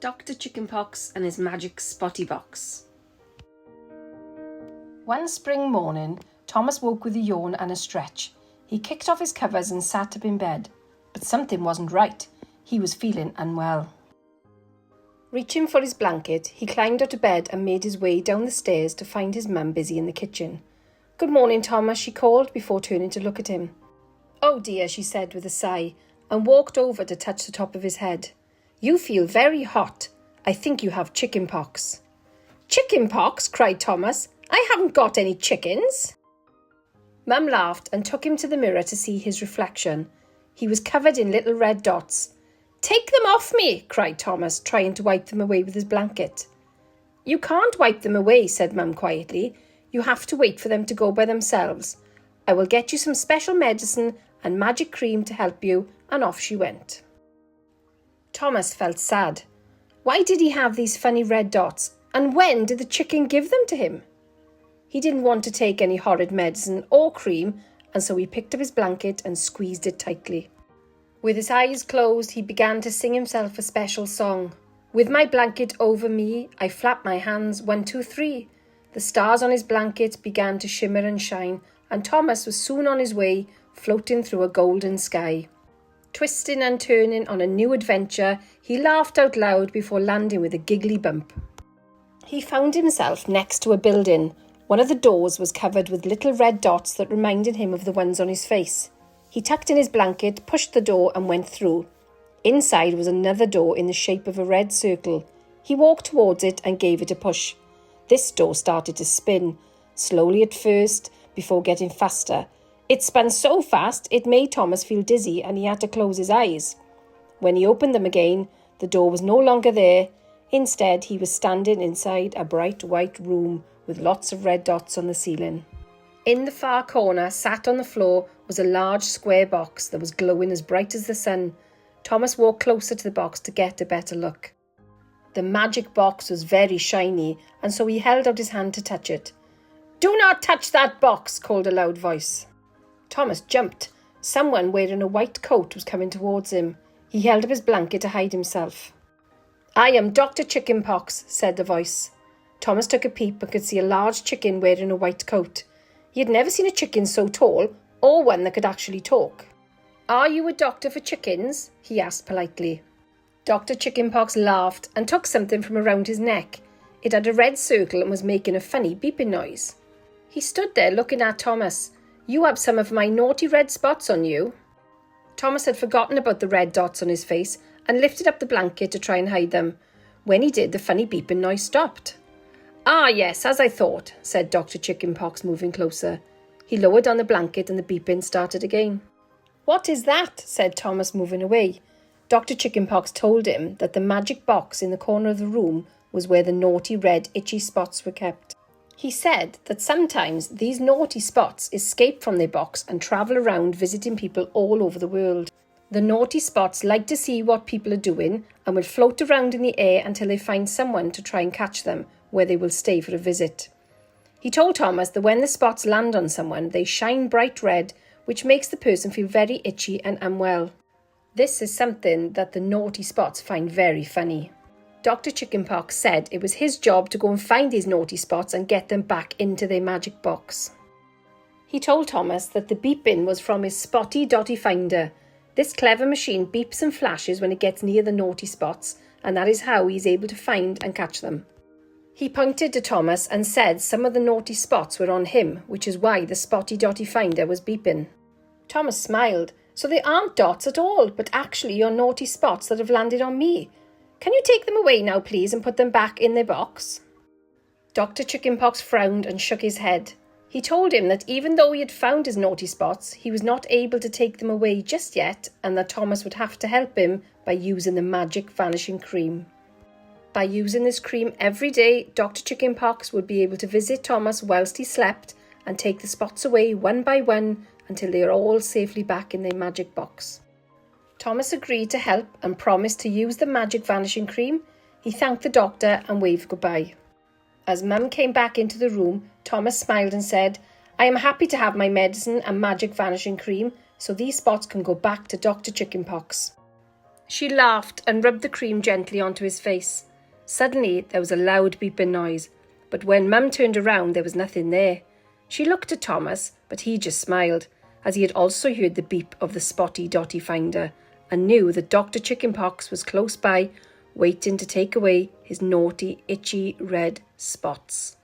Dr. Chickenpox and his magic Spotty box. One spring morning, Thomas woke with a yawn and a stretch. He kicked off his covers and sat up in bed. But something wasn't right. He was feeling unwell. Reaching for his blanket, he climbed out of bed and made his way down the stairs to find his mum busy in the kitchen. "Good morning, Thomas," she called before turning to look at him. "Oh dear," she said with a sigh, and walked over to touch the top of his head. "You feel very hot. I think you have chicken pox." "Chicken pox?" cried Thomas. "I haven't got any chickens." Mum laughed and took him to the mirror to see his reflection. He was covered in little red dots. "Take them off me," cried Thomas, trying to wipe them away with his blanket. "You can't wipe them away," said Mum quietly. "You have to wait for them to go by themselves. I will get you some special medicine and magic cream to help you," and off she went. Thomas felt sad. Why did he have these funny red dots, and when did the chicken give them to him? He didn't want to take any horrid medicine or cream, and so he picked up his blanket and squeezed it tightly. With his eyes closed, he began to sing himself a special song. "With my blanket over me, I flap my hands, 1, 2, 3. The stars on his blanket began to shimmer and shine, and Thomas was soon on his way, floating through a golden sky. Twisting and turning on a new adventure, he laughed out loud before landing with a giggly bump. He found himself next to a building. One of the doors was covered with little red dots that reminded him of the ones on his face. He tucked in his blanket, pushed the door and went through. Inside was another door in the shape of a red circle. He walked towards it and gave it a push. This door started to spin, slowly at first, before getting faster. It spun so fast it made Thomas feel dizzy and he had to close his eyes. When he opened them again, the door was no longer there. Instead, he was standing inside a bright white room with lots of red dots on the ceiling. In the far corner, sat on the floor, was a large square box that was glowing as bright as the sun. Thomas walked closer to the box to get a better look. The magic box was very shiny, and so he held out his hand to touch it. "Do not touch that box," called a loud voice. Thomas jumped. Someone wearing a white coat was coming towards him. He held up his blanket to hide himself. "I am Dr. Chickenpox," said the voice. Thomas took a peep and could see a large chicken wearing a white coat. He had never seen a chicken so tall, or one that could actually talk. "Are you a doctor for chickens?" he asked politely. Dr. Chickenpox laughed and took something from around his neck. It had a red circle and was making a funny beeping noise. He stood there looking at Thomas. "You have some of my naughty red spots on you." Thomas had forgotten about the red dots on his face and lifted up the blanket to try and hide them. When he did, the funny beeping noise stopped. "Ah, yes, as I thought," said Dr. Chickenpox, moving closer. He lowered down the blanket and the beeping started again. "What is that?" said Thomas, moving away. Dr. Chickenpox told him that the magic box in the corner of the room was where the naughty red itchy spots were kept. He said that sometimes these naughty spots escape from their box and travel around visiting people all over the world. The naughty spots like to see what people are doing and will float around in the air until they find someone to try and catch them, where they will stay for a visit. He told Thomas that when the spots land on someone, they shine bright red, which makes the person feel very itchy and unwell. This is something that the naughty spots find very funny. Dr. Chickenpox said it was his job to go and find these naughty spots and get them back into their magic box. He told Thomas that the beeping was from his Spotty Dotty finder. This clever machine beeps and flashes when it gets near the naughty spots, and that is how he is able to find and catch them. He pointed to Thomas and said some of the naughty spots were on him, which is why the Spotty Dotty finder was beeping. Thomas smiled. "So they aren't dots at all, but actually your naughty spots that have landed on me. Can you take them away now, please, and put them back in their box?" Dr. Chickenpox frowned and shook his head. He told him that even though he had found his naughty spots, he was not able to take them away just yet, and that Thomas would have to help him by using the magic vanishing cream. By using this cream every day, Dr. Chickenpox would be able to visit Thomas whilst he slept and take the spots away one by one until they are all safely back in their magic box. Thomas agreed to help and promised to use the magic vanishing cream. He thanked the doctor and waved goodbye. As Mum came back into the room, Thomas smiled and said, "I am happy to have my medicine and magic vanishing cream, so these spots can go back to Dr. Chickenpox." She laughed and rubbed the cream gently onto his face. Suddenly there was a loud beeping noise, but when Mum turned around there was nothing there. She looked at Thomas, but he just smiled, as he had also heard the beep of the Spotty Dotty finder and knew that Dr. Chickenpox was close by, waiting to take away his naughty, itchy red spots.